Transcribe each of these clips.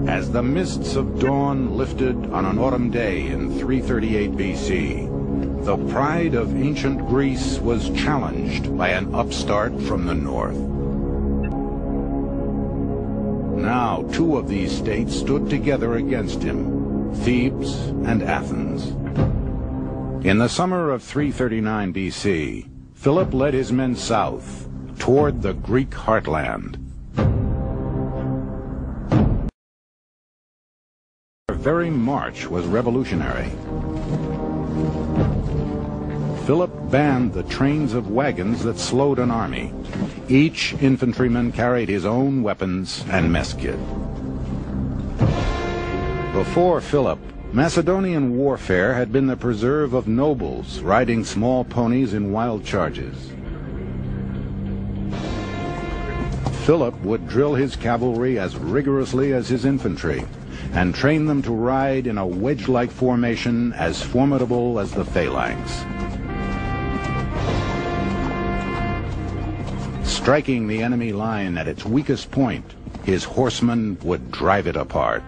As the mists of dawn lifted on an autumn day in 338 BC, the pride of ancient Greece was challenged by an upstart from the north. Now, two of these states stood together against him, Thebes and Athens. In the summer of 339 BC, Philip led his men south, toward the Greek heartland. Their very march was revolutionary. Philip banned the trains of wagons that slowed an army. Each infantryman carried his own weapons and mess kit. Before Philip, Macedonian warfare had been the preserve of nobles riding small ponies in wild charges. Philip would drill his cavalry as rigorously as his infantry and train them to ride in a wedge-like formation as formidable as the phalanx. Striking the enemy line at its weakest point, his horsemen would drive it apart.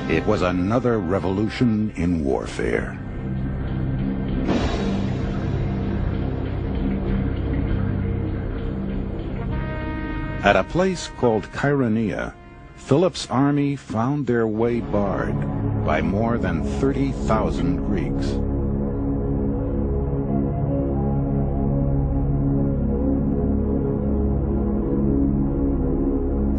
It was another revolution in warfare. At a place called Chaironeia, Philip's army found their way barred by more than 30,000 Greeks.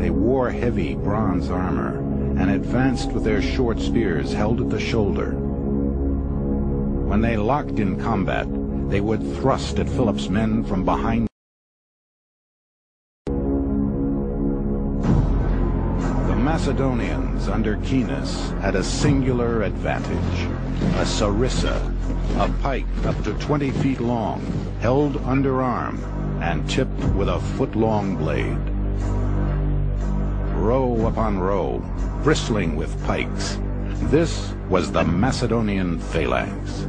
They wore heavy bronze armor and advanced with their short spears held at the shoulder. When they locked in combat, they would thrust at Philip's men from behind. The Macedonians under Caenis had a singular advantage. A sarissa, a pike up to 20 feet long, held underarm and tipped with a foot-long blade. Row upon row, bristling with pikes. This was the Macedonian phalanx.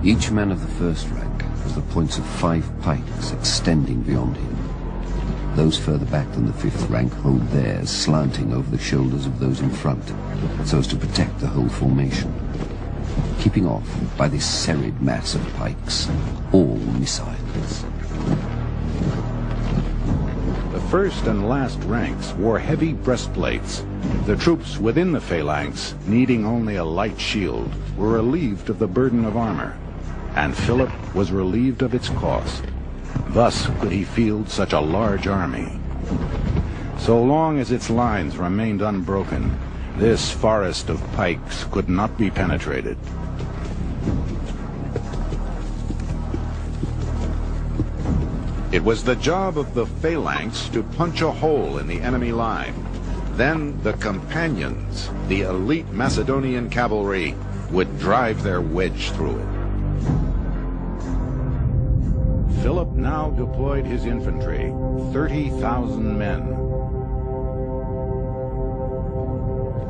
Each man of the first rank has the points of 5 pikes extending beyond him. Those further back than the 5th rank hold theirs slanting over the shoulders of those in front, so as to protect the whole formation, keeping off by this serried mass of pikes all missiles. The first and last ranks wore heavy breastplates. The troops within the phalanx, needing only a light shield, were relieved of the burden of armor, and Philip was relieved of its cost. Thus could he field such a large army. So long as its lines remained unbroken, this forest of pikes could not be penetrated. It was the job of the phalanx to punch a hole in the enemy line. Then the companions, the elite Macedonian cavalry, would drive their wedge through it. Philip now deployed his infantry, 30,000 men.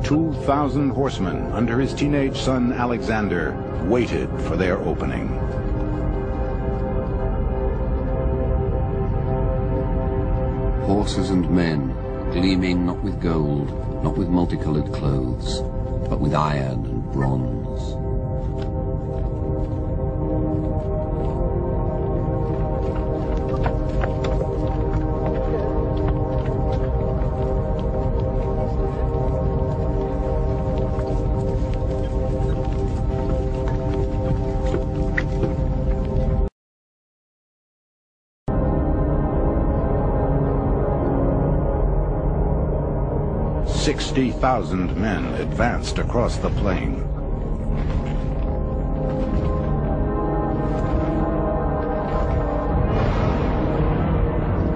2,000 horsemen under his teenage son Alexander waited for their opening. Horses and men, gleaming not with gold, not with multicolored clothes, but with iron and bronze. $60,000 men advanced across the plain.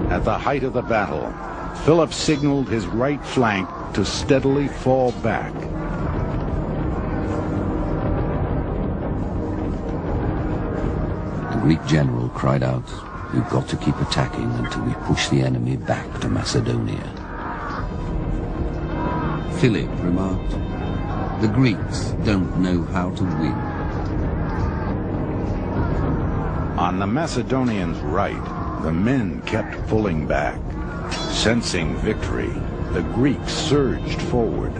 At the height of the battle, Philip signaled his right flank to steadily fall back. The Greek general cried out, "We've got to keep attacking until we push the enemy back to Macedonia." Philip remarked, "The Greeks don't know how to win." On the Macedonians' right, the men kept pulling back. Sensing victory, the Greeks surged forward.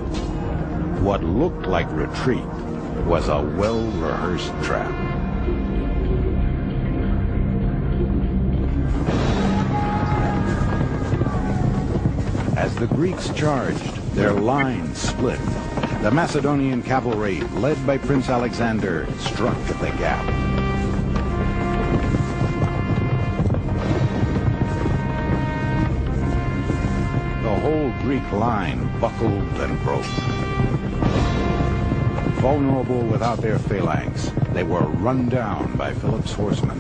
What looked like retreat was a well-rehearsed trap. As the Greeks charged, their lines split. The Macedonian cavalry, led by Prince Alexander, struck the gap. The whole Greek line buckled and broke. Vulnerable without their phalanx, they were run down by Philip's horsemen.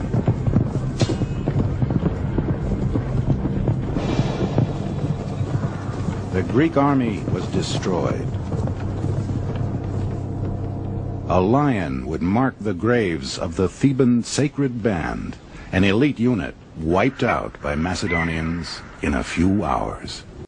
The Greek army was destroyed. A lion would mark the graves of the Theban sacred band, an elite unit wiped out by Macedonians in a few hours.